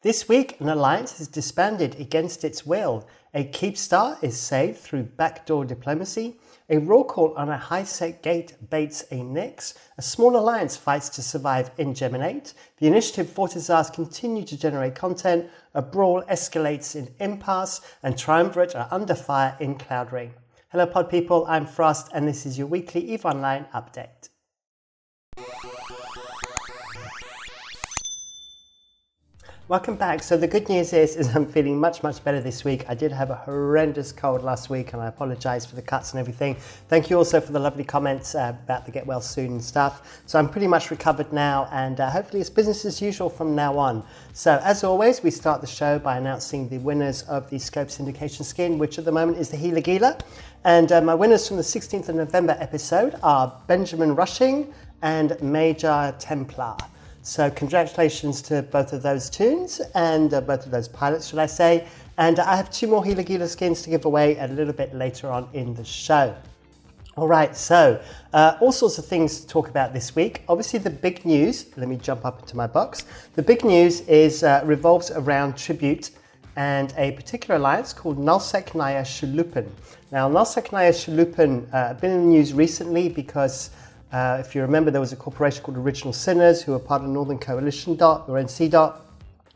This week, an alliance is disbanded against its will. A Keepstar is saved through backdoor diplomacy. A roll call on a high-sec gate baits a Nyx. A small alliance fights to survive in Geminate. The Initiative Fortizars continue to generate content. A brawl escalates in Impasse. And Triumvirate are under fire in Cloud Ring. Hello pod people, I'm Frost and this is your weekly EVE Online update. Welcome back. So the good news is I'm feeling much better this week. I did have a horrendous cold last week and I apologize for the cuts and everything. Thank you also for the lovely comments about the get well soon and stuff. So I'm pretty much recovered now and hopefully it's business as usual from now on. So as always, we start the show by announcing the winners of the Scope Syndication skin, which at the moment is the Healer Gila. And my winners from the 16th of November episode are Benjamin Rushing and Major Templar. So congratulations to both of those tunes and both of those pilots, should I say. And I have two more Healer Gila skins to give away a little bit later on in the show. All right, so all sorts of things to talk about this week. Obviously the big news, let me jump up into my box. The big news is revolves around Tribute and a particular alliance called Nullsecnaya Sholupen. Now Nullsecnaya Sholupen been in the news recently because if you remember, there was a corporation called Original Sinners who were part of Northern Coalition or NC,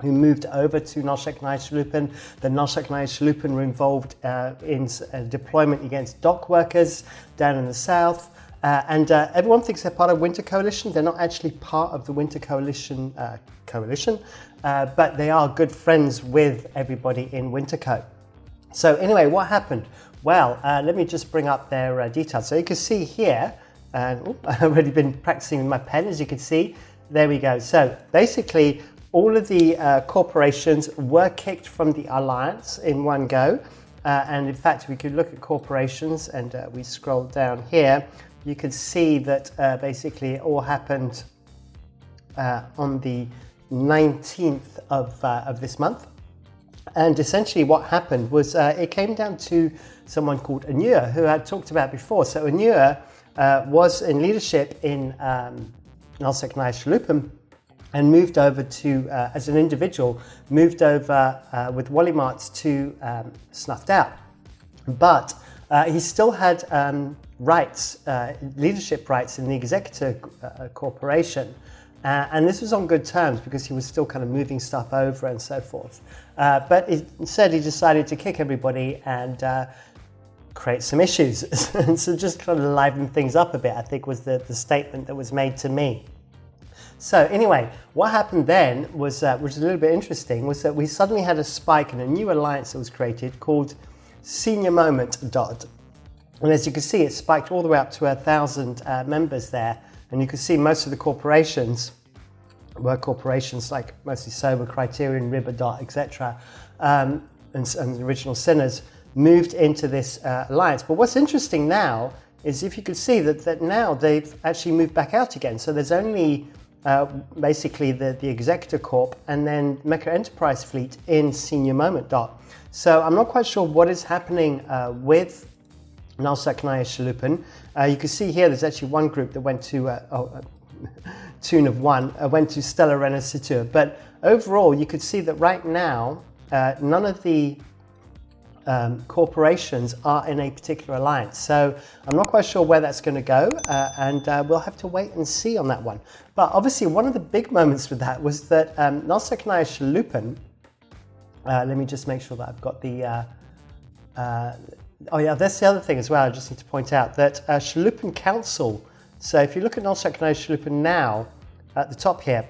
who moved over to Nullsecnaya Sholupen. The Nullsecnaya Sholupen were involved in deployment against dock workers down in the south. And everyone thinks they're part of Winter Coalition. They're not actually part of the Winter Coalition, but they are good friends with everybody in Winterco. So anyway, what happened? Well, let me just bring up their details. So you can see here, and I've already been practicing with my pen, as you can see. There we go. So basically, all of the corporations were kicked from the alliance in one go. And in fact, we could look at corporations and we scroll down here. You can see that basically it all happened on the 19th of this month. And essentially what happened was it came down to someone called Anua, who I had talked about before. So Anua was in leadership in Nullsecnaya Sholupen and moved over to, as an individual, moved over with Wallymarts to Snuffed Out. But he still had rights, leadership rights in the Executor Corporation. And this was on good terms because he was still kind of moving stuff over and so forth. But instead he decided to kick everybody and create some issues. And so just kind of liven things up a bit, I think was the statement that was made to me. So anyway, what happened then was, which was a little bit interesting, was that we suddenly had a spike in a new alliance that was created called Senior Moment Dot. And as you can see, it spiked all the way up to 1,000 members there. And you can see most of the corporations were corporations like mostly Sober, Criterion, Ribadot, etc. And Original Sinners moved into this alliance. But what's interesting now is if you could see that now they've actually moved back out again. So there's only basically the Executor Corp and then Mecha Enterprise Fleet in Senior Moment Dot. So I'm not quite sure what is happening with Nullsecnaya Sholupen. You can see here there's actually one group that went to tune of one, went to Stella Renacitur. But overall, you could see that right now, none of the corporations are in a particular alliance. So I'm not quite sure where that's going to go, and we'll have to wait and see on that one. But obviously, one of the big moments with that was that Nullsecnaya Sholupen, let me just make sure that I've got the oh yeah, that's the other thing as well. I just need to point out that Sholupen Council. So if you look at Nullsecnaya Sholupen now, at the top here,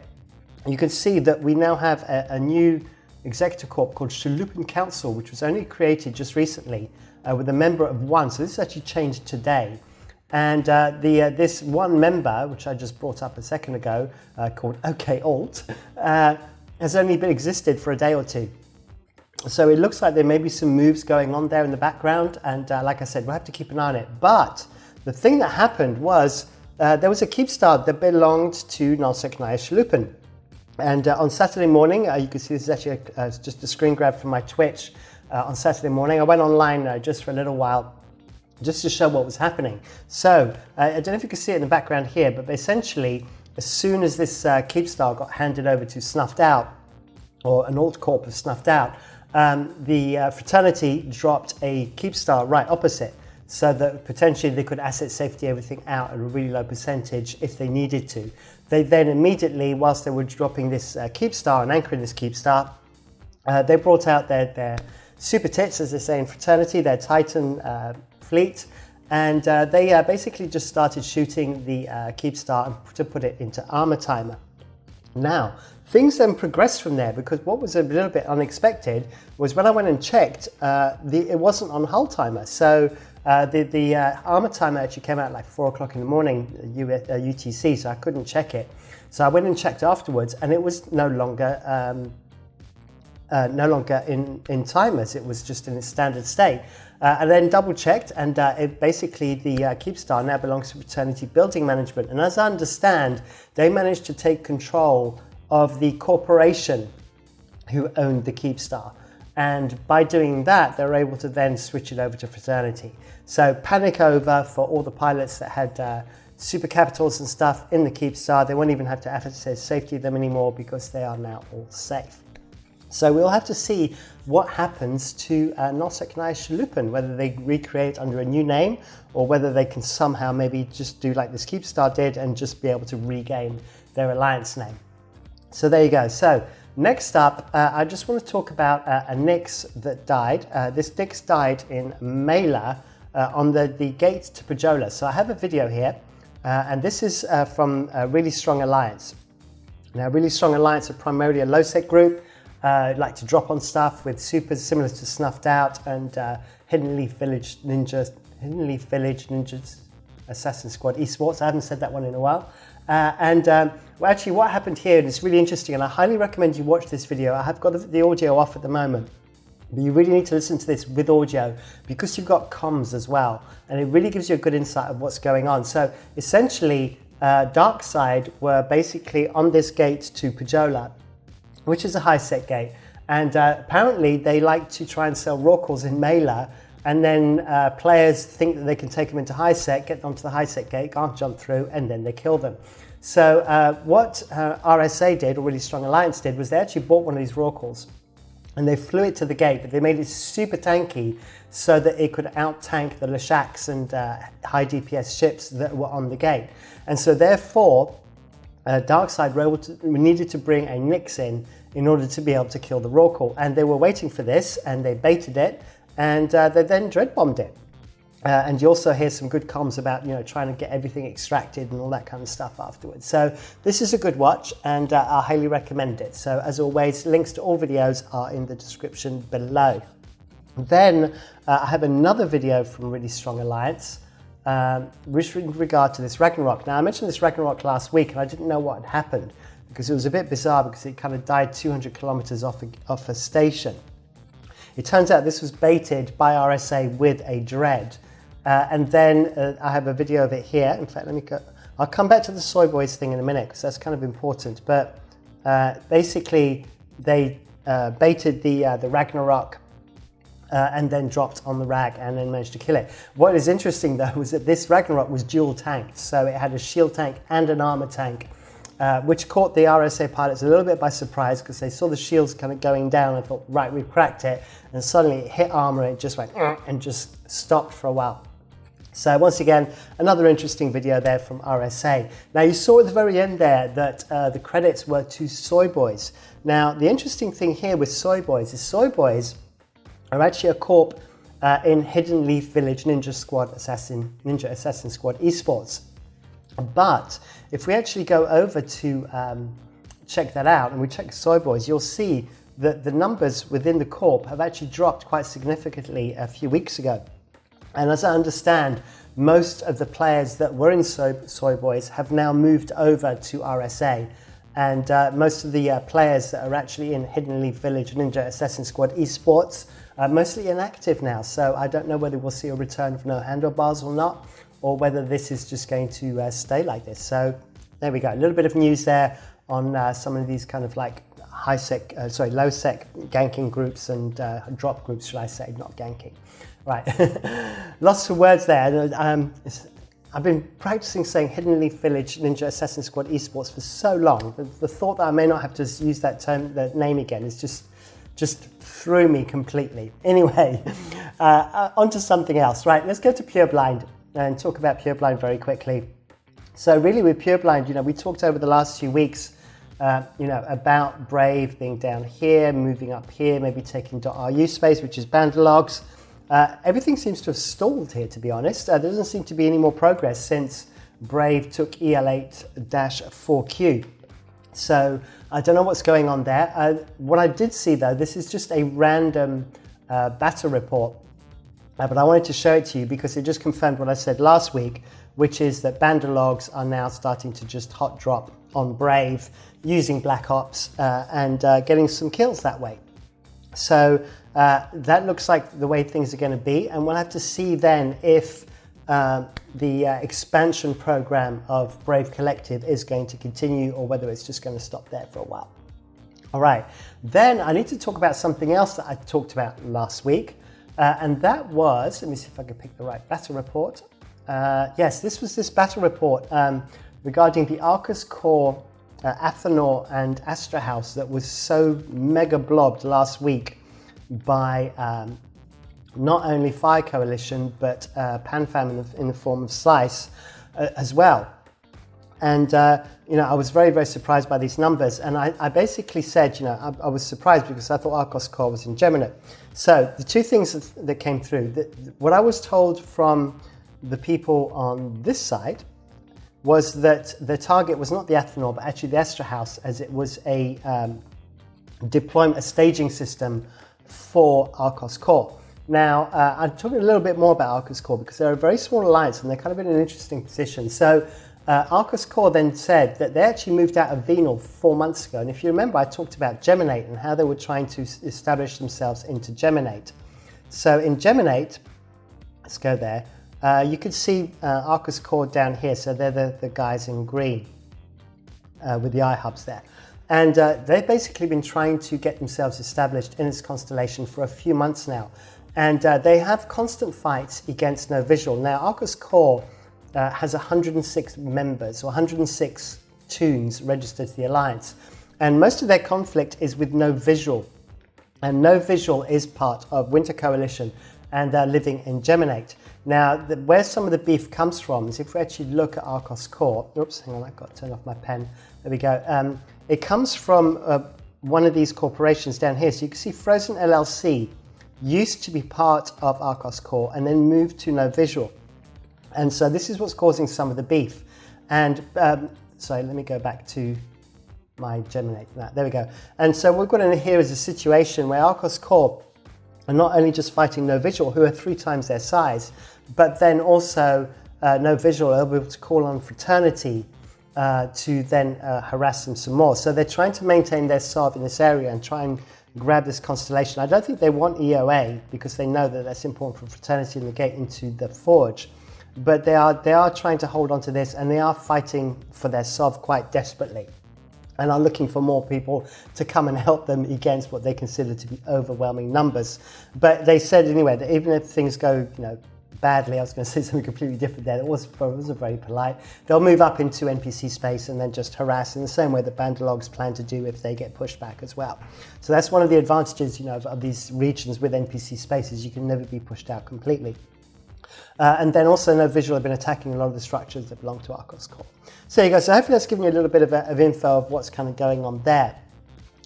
you can see that we now have a new Executor Corp called Sholupen Council, which was only created just recently with a member of one. So this has actually changed today. And this one member, which I just brought up a second ago, called OK Alt, has only been existed for a day or two. So it looks like there may be some moves going on there in the background, and like I said, we'll have to keep an eye on it. But the thing that happened was there was a Keepstar that belonged to Nullsecnaya Sholupen. And on Saturday morning, you can see this is actually just a screen grab from my Twitch. On Saturday morning, I went online just for a little while, just to show what was happening. So I don't know if you can see it in the background here, but essentially, as soon as this Keepstar got handed over to Snuffed Out, or an alt corp of Snuffed Out, the fraternity dropped a Keepstar right opposite, so that potentially they could asset safety everything out at a really low percentage if they needed to. They then immediately, whilst they were dropping this Keepstar and anchoring this Keepstar, they brought out their super tits, as they say in fraternity, their Titan fleet, and they basically just started shooting the Keepstar to put it into armor timer. Now, things then progressed from there, because what was a little bit unexpected was when I went and checked, it wasn't on hull timer. So the armor timer actually came out at like 4 o'clock in the morning UTC, so I couldn't check it. So I went and checked afterwards, and it was no longer in timers. It was just in its standard state. And then double checked, and it basically the Keepstar now belongs to Fraternity Building Management. And as I understand, they managed to take control of the corporation who owned the Keepstar. And by doing that, they're able to then switch it over to Fraternity. So panic over for all the pilots that had super capitals and stuff in the Keepstar. They won't even have to asset safety them anymore, because they are now all safe. So we'll have to see what happens to Nullsecnaya Sholupen, whether they recreate under a new name, or whether they can somehow maybe just do like this Keepstar did and just be able to regain their alliance name. So there you go. So next up, I just want to talk about a Nyx that died. This Nyx died in Mela on the gate to Pajola. So I have a video here, and this is from Really Strong Alliance. Now, Really Strong Alliance are primarily a low-sec group. Like to drop on stuff with supers similar to Snuffed Out and Hidden Leaf Village Ninjas, Assassin Squad Esports. I haven't said that one in a while. Well, actually, what happened here, and it's really interesting, and I highly recommend you watch this video. I have got the audio off at the moment, but you really need to listen to this with audio, because you've got comms as well, and it really gives you a good insight of what's going on. So essentially, Darkside were basically on this gate to Pajola, which is a high-sec gate, and apparently they like to try and sell raw calls in Mela, and then players think that they can take them into high-sec, get onto the high-sec gate, can't jump through, and then they kill them. So what RSA did, or Really Strong Alliance did, was they actually bought one of these raw calls, and they flew it to the gate, but they made it super tanky so that it could out-tank the Leshaks and high DPS ships that were on the gate. And so therefore, Darkside needed to bring a Nyx in order to be able to kill the raw call, and they were waiting for this, and they baited it, and they then dread bombed it. And you also hear some good comms about trying to get everything extracted and all that kind of stuff afterwards. So this is a good watch, and I highly recommend it. So as always, links to all videos are in the description below. Then I have another video from Really Strong Alliance, with regard to this Ragnarok. Now, I mentioned this Ragnarok last week, and I didn't know what had happened, because it was a bit bizarre, because it kind of died 200 kilometers off a station. It turns out this was baited by RSA with a dread. And then I have a video of it here. In fact, I'll come back to the Soy Boys thing in a minute, because that's kind of important. But basically, they baited the Ragnarok and then dropped on the Rag and then managed to kill it. What is interesting, though, was that this Ragnarok was dual tanked. So it had a shield tank and an armor tank, which caught the RSA pilots a little bit by surprise, because they saw the shields kind of going down and thought, right, we've cracked it. And suddenly it hit armor and it just went and just stopped for a while. So once again, another interesting video there from RSA. Now, you saw at the very end there that the credits were to Soy Boys. Now, the interesting thing here with Soy Boys is Soy Boys are actually a corp in Hidden Leaf Village Ninja Assassin Squad Esports. But if we actually go over to check that out, and we check Soy Boys, you'll see that the numbers within the corp have actually dropped quite significantly a few weeks ago. And as I understand, most of the players that were in Soy Boys have now moved over to RSA. And most of the players that are actually in Hidden Leaf Village Ninja Assassin Squad Esports are mostly inactive now. So I don't know whether we'll see a return of no handlebars or not, or whether this is just going to stay like this. So there we go, a little bit of news there on some of these kind of like low sec ganking groups and drop groups, should I say, not ganking. Right, lots of words there. I've been practicing saying Hidden Leaf Village Ninja Assassin Squad Esports for so long. The thought that I may not have to use that term, that name again, is just threw me completely. Anyway, onto something else. Right, let's go to Pure Blind and talk about Pure Blind very quickly. So really with Pure Blind, we talked over the last few weeks, about Brave being down here, moving up here, maybe taking .ru space, which is Bandalogs. Everything seems to have stalled here, to be honest. There doesn't seem to be any more progress since Brave took EL8-4Q. So I don't know what's going on there. What I did see, though, this is just a random battle report, but I wanted to show it to you because it just confirmed what I said last week, which is that Bandalogs are now starting to just hot drop on Brave using Black Ops and getting some kills that way. So that looks like the way things are going to be, and we'll have to see then if the expansion program of Brave Collective is going to continue or whether it's just going to stop there for a while. All right, then I need to talk about something else that I talked about last week, and that was, let me see if I can pick the right battle report. Yes, this was this battle report regarding the Arkhos Core, Athenor and Astra House that was so mega blobbed last week by not only Fire Coalition but PanFam in the form of Slice as well. And I was very, very surprised by these numbers, and I basically said, I was surprised because I thought Arkhos Core was in Geminate. So the two things that came through, what I was told from the people on this side was that the target was not the Athenor, but actually the Astra House, as it was a staging system for Arkhos Core. Now, I'm talking a little bit more about Arkhos Core because they're a very small alliance and they're kind of in an interesting position. So Arkhos Core then said that they actually moved out of Venal 4 months ago. And if you remember, I talked about Geminate and how they were trying to establish themselves into Geminate. So in Geminate, let's go there. You could see Arkhos Core down here, so they're the guys in green with the eye hubs there. And they've basically been trying to get themselves established in this constellation for a few months now. And they have constant fights against no visual. Now, Arkhos Core has 106 members, or 106 toons registered to the Alliance. And most of their conflict is with no visual. And no visual is part of Winter Coalition, and they're living in Geminate. Now, where some of the beef comes from is if we actually look at Arkhos Core, oops, hang on, I've got to turn off my pen. There we go. It comes from one of these corporations down here. So you can see Frozen LLC used to be part of Arkhos Core and then moved to no visual. And so this is what's causing some of the beef. And sorry, let me go back to my Geminate. There we go. And so what we've got in here is a situation where Arkhos Core are not only just fighting no visual, who are 3 times their size, but then also no visual are able to call on Fraternity to then harass them some more. So they're trying to maintain their SOV in this area and try and grab this constellation. I don't think they want EOA because they know that that's important for Fraternity and the gate into the Forge. But they are trying to hold on to this, and they are fighting for their SOV quite desperately, and are looking for more people to come and help them against what they consider to be overwhelming numbers. But they said anyway that even if things go, badly, I was going to say something completely different there. It wasn't very polite. They'll move up into NPC space and then just harass in the same way that Bandalogs plan to do if they get pushed back as well. So that's one of the advantages, of these regions with NPC spaces. You can never be pushed out completely. And then also no visual have been attacking a lot of the structures that belong to Arkhos Core. So there you go. So hopefully that's given you a little bit of info of what's kind of going on there.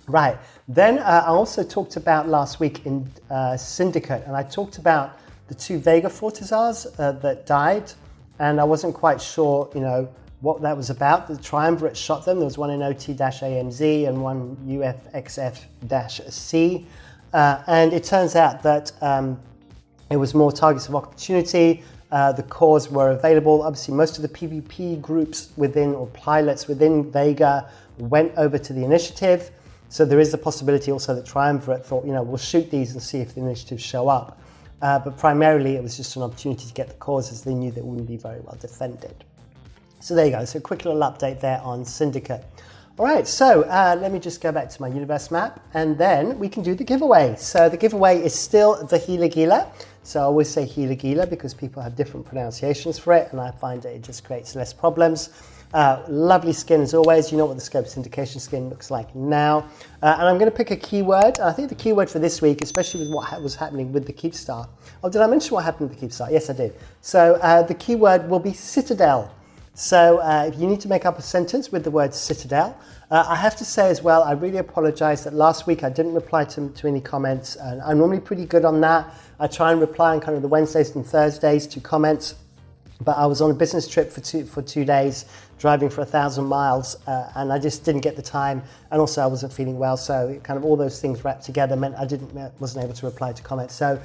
Right. Then I also talked about last week in Syndicate, and I talked about the 2 Vega Fortizars that died, and I wasn't quite sure, what that was about. The Triumvirate shot them. There was one in OT-AMZ and one UFXF-C, and it turns out that it was more targets of opportunity. The cores were available. Obviously, most of the PvP groups within, or pilots within Vega, went over to the Initiative. So there is the possibility also that Triumvirate thought, we'll shoot these and see if the Initiatives show up. But primarily, it was just an opportunity to get the cores, as they knew they wouldn't be very well defended. So there you go. So a quick little update there on Syndicate. All right, so let me just go back to my universe map and then we can do the giveaway. So the giveaway is still the Gila Gila. So I always say Gila Gila because people have different pronunciations for it and I find that it just creates less problems. Lovely skin as always. You know what the scope syndication skin looks like now. And I'm going to pick a keyword. I think the keyword for this week, especially with what was happening with the Keepstar. Oh, did I mention what happened with the Keepstar? Yes, I did. So the keyword will be Citadel. So if you need to make up a sentence with the word Citadel. I have to say as well, I really apologize that last week I didn't reply to any comments. And I'm normally pretty good on that. I try and reply on kind of the Wednesdays and Thursdays to comments. But I was on a business trip for 2 days, driving for 1,000 miles, and I just didn't get the time. And also I wasn't feeling well. So kind of all those things wrapped together meant I wasn't able to reply to comments. So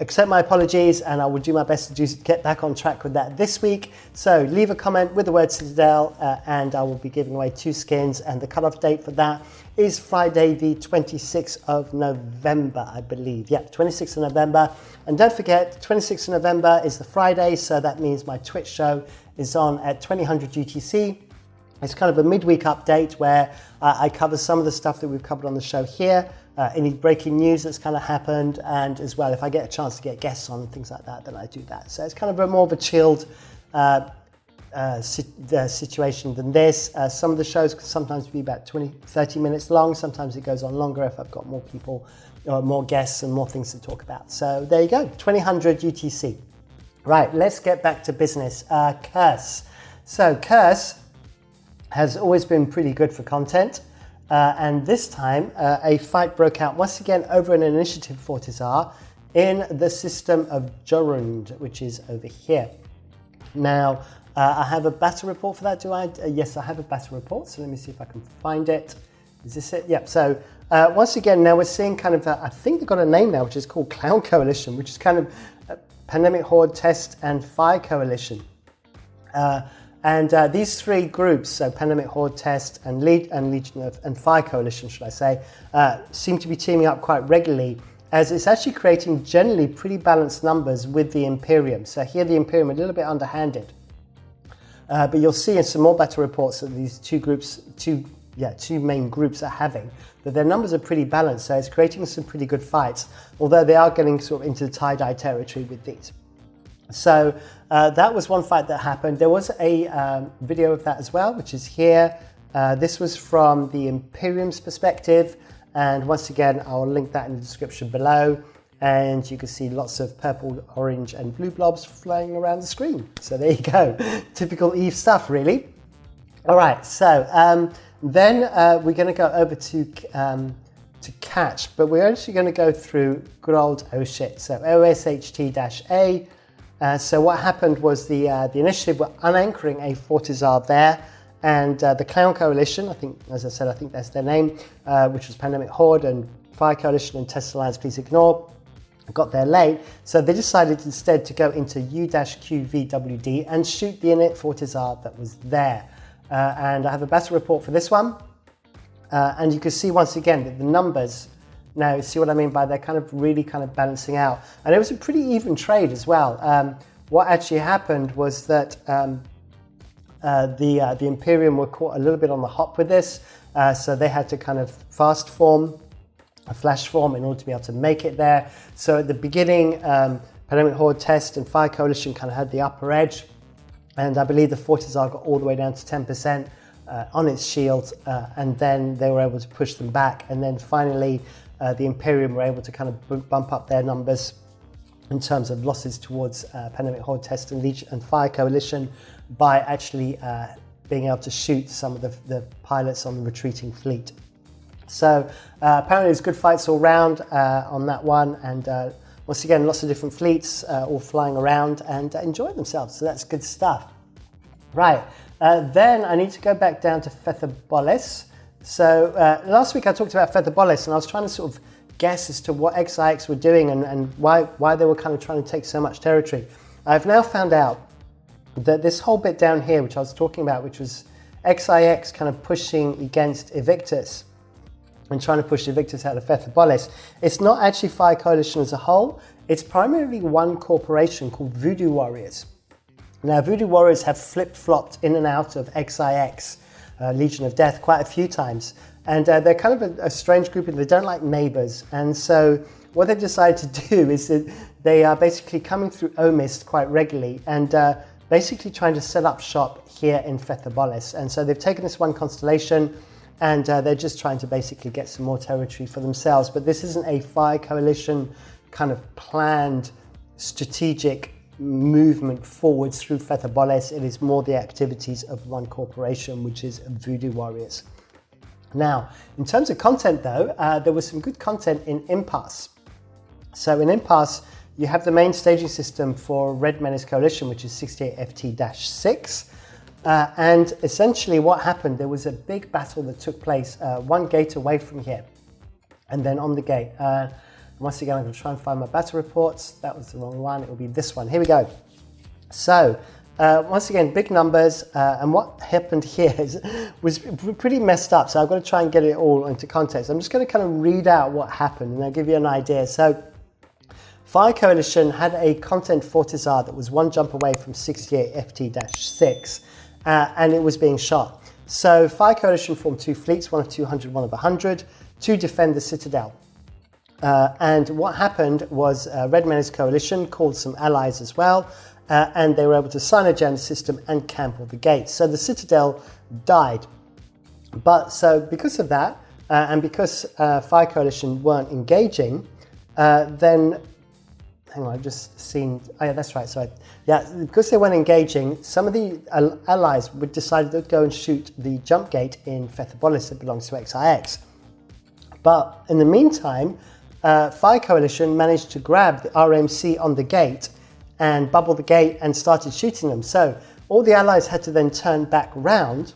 accept my apologies and I will do my best to get back on track with that this week. So leave a comment with the word Citadel and I will be giving away 2 skins, and the cutoff date for that is Friday the 26th of November, I believe. Yeah, 26th of November. And don't forget, 26th of November is the Friday, so that means my Twitch show is on at 2000 UTC. It's kind of a midweek update where I cover some of the stuff that we've covered on the show here. Any breaking news that's kind of happened, and as well, if I get a chance to get guests on and things like that, then I do that. So it's kind of more of a chilled situation than this. Some of the shows can sometimes be about 20-30 minutes long. Sometimes it goes on longer if I've got more people or more guests and more things to talk about. So there you go, 2000 UTC. Right, let's get back to business. Curse. So Curse has always been pretty good for content. And this time, a fight broke out once again over an Initiative Fortizar in the system of Jorund, which is over here. Now, I have a battle report for that, do I? Yes, I have a battle report, so let me see if I can find it. Is this it? Yep, so once again, now we're seeing kind of, I think they've got a name now, which is called Clown Coalition, which is kind of Pandemic Horde, Test, and Fire Coalition. And these 3 groups, so Pandemic Horde, Test, and Legion and Fire Coalition, should I say, seem to be teaming up quite regularly, as it's actually creating generally pretty balanced numbers with the Imperium. So here the Imperium are a little bit underhanded. But you'll see in some more battle reports that these two main groups are having, that their numbers are pretty balanced. So it's creating some pretty good fights, although they are getting sort of into the tie-dye territory with these. So that was one fight that happened. There was a video of that as well, which is here. This was from the Imperium's perspective. And once again, I'll link that in the description below. And you can see lots of purple, orange, and blue blobs flying around the screen. So there you go. Typical Eve stuff, really. All right, so then we're going to go over to catch, but we're actually going to go through good old oh shit. So OSHT-A. So what happened was the Initiative were unanchoring a Fortizar there, and the Clown Coalition, I think, as I said, I think that's their name, which was Pandemic Horde and Fire Coalition and Test Alliance, please ignore, got there late. So they decided instead to go into U-QVWD and shoot the Init Fortizar that was there. And I have a battle report for this one. And you can see once again that the numbers, now see what I mean by they're kind of really kind of balancing out. And it was a pretty even trade as well. What actually happened was that the Imperium were caught a little bit on the hop with this. So they had to kind of fast form, a flash form in order to be able to make it there. So at the beginning, Pandemic Horde, Test, and Fire Coalition kind of had the upper edge. And I believe the Fortizar got all the way down to 10% on its shield. And then they were able to push them back. And then finally, the Imperium were able to kind of bump up their numbers in terms of losses towards Pandemic Horde, Test, and Legion and Fire Coalition by actually being able to shoot some of the pilots on the retreating fleet. So apparently there's good fights all round on that one, and once again lots of different fleets all flying around and enjoying themselves, so that's good stuff. Right, then I need to go back down to Fetherbolis. So last week I talked about Fetherbolis, and I was trying to sort of guess as to what XIX were doing and why they were kind of trying to take so much territory. I've now found out that this whole bit down here, which I was talking about, which was XIX kind of pushing against Evictus and trying to push Evictus out of Fetherbolis, it's not actually Fire Coalition as a whole. It's primarily one corporation called Voodoo Warriors. Now, Voodoo Warriors have flip-flopped in and out of XIX Legion of Death, quite a few times. And they're kind of a strange group, and they don't like neighbors. And so what they've decided to do is that they are basically coming through Omist quite regularly and basically trying to set up shop here in Fetherbolis. And so they've taken this one constellation, and they're just trying to basically get some more territory for themselves. But this isn't a Fire Coalition kind of planned strategic movement forwards through Fetherbolis. It is more the activities of one corporation, which is Voodoo Warriors. Now, in terms of content though, there was some good content in Impasse. So in Impasse, you have the main staging system for Red Menace Coalition, which is 68FT-6. And essentially what happened, there was a big battle that took place one gate away from here. And then on the gate, once again, I'm going to try and find my battle reports. That was the wrong one. It will be this one. Here we go. So once again, big numbers. And what happened here was pretty messed up. So I've got to try and get it all into context. I'm just going to kind of read out what happened, and I'll give you an idea. So Fire Coalition had a content Fortizar that was one jump away from 68FT-6, and it was being shot. So Fire Coalition formed two fleets, one of 200, one of 100, to defend the Citadel. And what happened was Red Menace Coalition called some allies as well, and they were able to cyanogen the system and camp the gates. So the Citadel died. But so because of that, and because Fire Coalition weren't engaging, then, hang on, I've just seen, oh yeah, that's right, sorry. Yeah, because they weren't engaging, some of the allies would decide to go and shoot the jump gate in Fetherbolis that belongs to XIX. But in the meantime, Fire Coalition managed to grab the RMC on the gate and bubble the gate and started shooting them. So all the allies had to then turn back round,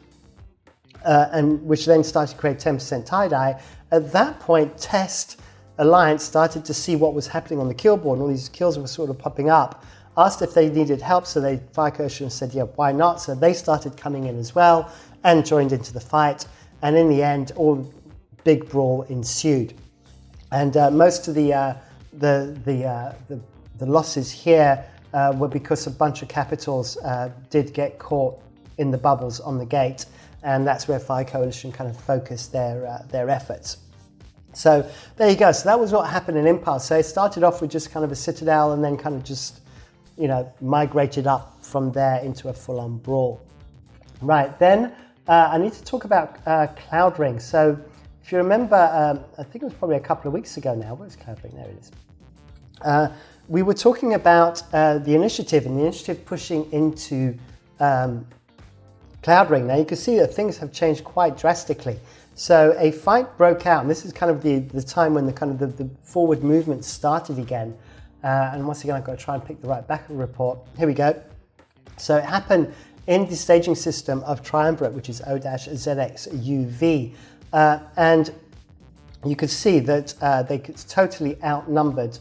and which then started to create 10% tie-dye. At that point, Test Alliance started to see what was happening on the kill board, and all these kills were sort of popping up, asked if they needed help, so Fire Coalition said, yeah, why not? So they started coming in as well and joined into the fight, and in the end, all big brawl ensued. And most of the losses here were because a bunch of capitals did get caught in the bubbles on the gate, and that's where Fire Coalition kind of focused their efforts. So there you go. So that was what happened in Impasse. So it started off with just kind of a Citadel, and then kind of just, you know, migrated up from there into a full-on brawl. Right, then I need to talk about Cloud Ring. So if you remember, I think it was probably a couple of weeks ago now. Where's Cloud Ring? There it is. We were talking about the initiative, and the initiative pushing into Cloud Ring. Now you can see that things have changed quite drastically. So a fight broke out, and this is kind of the time when the forward movement started again. And once again, I've got to try and pick the right battle report. Here we go. So it happened in the staging system of Triumvirate, which is O-ZXUV. And you could see that they totally outnumbered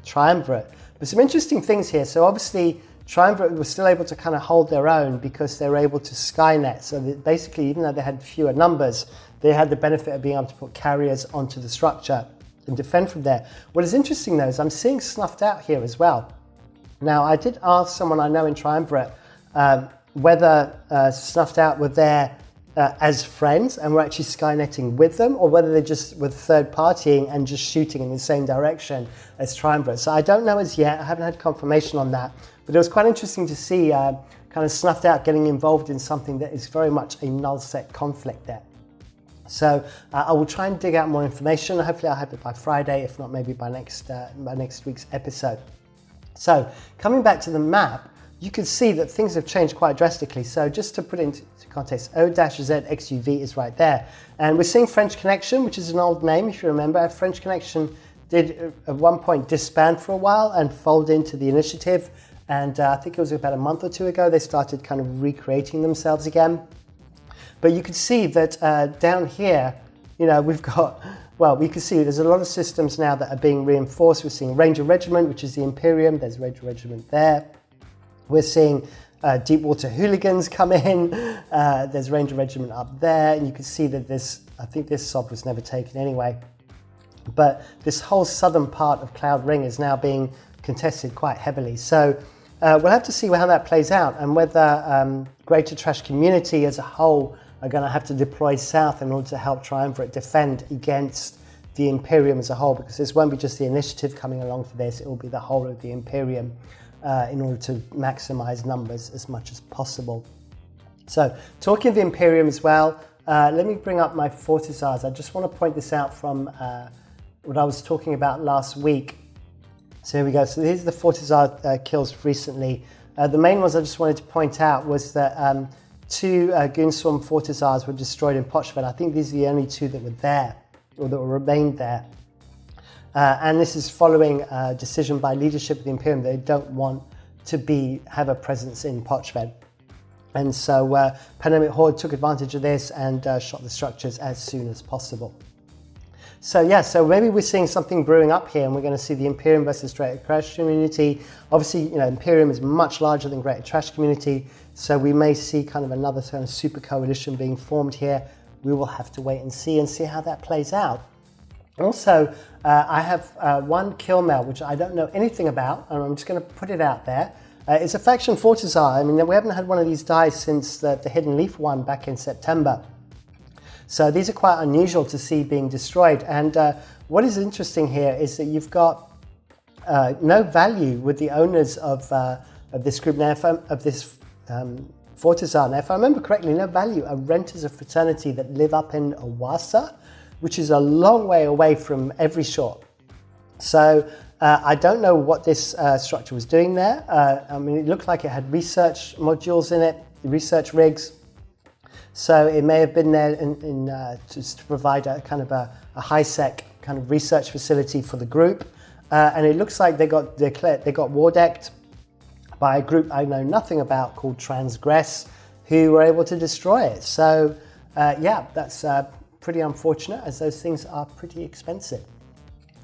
Triumvirate. But some interesting things here. So obviously, Triumvirate was still able to kind of hold their own because they were able to Skynet. So basically, even though they had fewer numbers, they had the benefit of being able to put carriers onto the structure and defend from there. What is interesting though is I'm seeing Snuffed Out here as well. Now, I did ask someone I know in Triumvirate whether Snuffed Out were there as friends and were actually Skynetting with them, or whether they just were third partying and just shooting in the same direction as Triumvirate. So I don't know as yet. I haven't had confirmation on that. But it was quite interesting to see kind of Snuffed Out getting involved in something that is very much a null-sec conflict there. So I will try and dig out more information. Hopefully I'll have it by Friday, if not maybe by next week's episode. So coming back to the map, you can see that things have changed quite drastically. So just to put it into context, O-ZXUV is right there. And we're seeing French Connection, which is an old name, if you remember. French Connection did at one point disband for a while and fold into the initiative. And I think it was about a month or two ago, they started kind of recreating themselves again. But you can see that down here, you know, we've got, well, we can see there's a lot of systems now that are being reinforced. We're seeing Ranger Regiment, which is the Imperium. There's Ranger Regiment there. We're seeing Deepwater Hooligans come in. There's Ranger Regiment up there. And you can see that this, I think this sod was never taken anyway. But this whole southern part of Cloud Ring is now being contested quite heavily. So we'll have to see how that plays out, and whether Greater Trash Community as a whole are going to have to deploy south in order to help Triumvirate defend against the Imperium as a whole, because this won't be just the Initiative coming along for this, it will be the whole of the Imperium in order to maximize numbers as much as possible. So talking of the Imperium as well, let me bring up my Fortizars. I just want to point this out from what I was talking about last week. So here we go. So here's the Fortizar kills recently. The main ones I just wanted to point out was that 2 Goonswarm Fortizars were destroyed in Pochfeld. I think these are the only 2 that were there, or that remained there. And this is following a decision by leadership of the Imperium that they don't want to have a presence in Pochfeld. And so Pandemic Horde took advantage of this and shot the structures as soon as possible. So yeah, so maybe we're seeing something brewing up here, and we're going to see the Imperium versus Greater Trash Community. Obviously, you know, Imperium is much larger than Greater Trash Community, so we may see kind of another kind of super coalition being formed here. We will have to wait and see how that plays out. Also, I have 1 kill mail, which I don't know anything about, and I'm just going to put it out there. It's a faction Fortizar. I mean, we haven't had one of these dies since the Hidden Leaf one back in September. So these are quite unusual to see being destroyed. And what is interesting here is that you've got no value with the owners of this group now, of this Fortizar. Now, if I remember correctly, no value are renters of fraternity that live up in Owasa, which is a long way away from Everyshore. So I don't know what this structure was doing there. I mean, it looked like it had research modules in it, research rigs. So it may have been there just to provide a kind of a high-sec kind of research facility for the group. And it looks like they got war decked by a group I know nothing about called Transgress, who were able to destroy it. So yeah, that's pretty unfortunate, as those things are pretty expensive.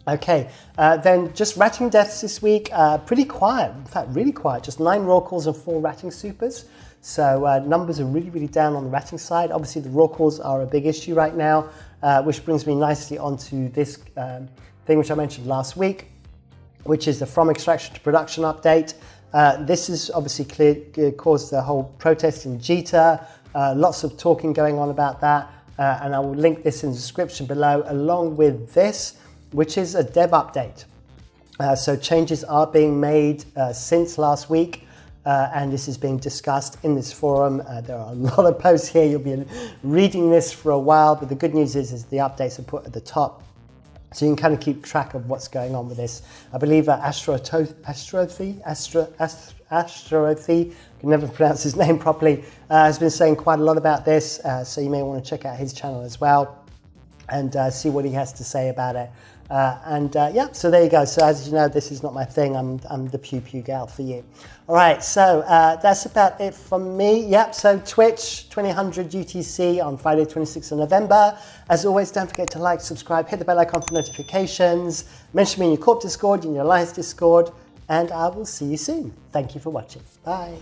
Okay, then just ratting deaths this week, pretty quiet, in fact really quiet, just 9 raw calls and 4 ratting supers. So numbers are really down on the ratting side. Obviously the raw calls are a big issue right now, which brings me nicely onto this thing which I mentioned last week, which is the From Extraction to Production update. This has obviously caused the whole protest in Jita, lots of talking going on about that, and I will link this in the description below, along with this, which is a dev update. So changes are being made since last week, and this is being discussed in this forum. There are a lot of posts here. You'll be reading this for a while, but the good news is the updates are put at the top, so you can kind of keep track of what's going on with this. I believe Astrothy, I can never pronounce his name properly, has been saying quite a lot about this, so you may want to check out his channel as well and see what he has to say about it. Yeah, so there you go. So as you know, this is not my thing. I'm the pew pew gal for you. All right, so that's about it from me. Yep, so Twitch, 2000 UTC on Friday, 26th of November. As always, don't forget to like, subscribe, hit the bell icon for notifications. Mention me in your Corp Discord, in your Alliance Discord, and I will see you soon. Thank you for watching. Bye.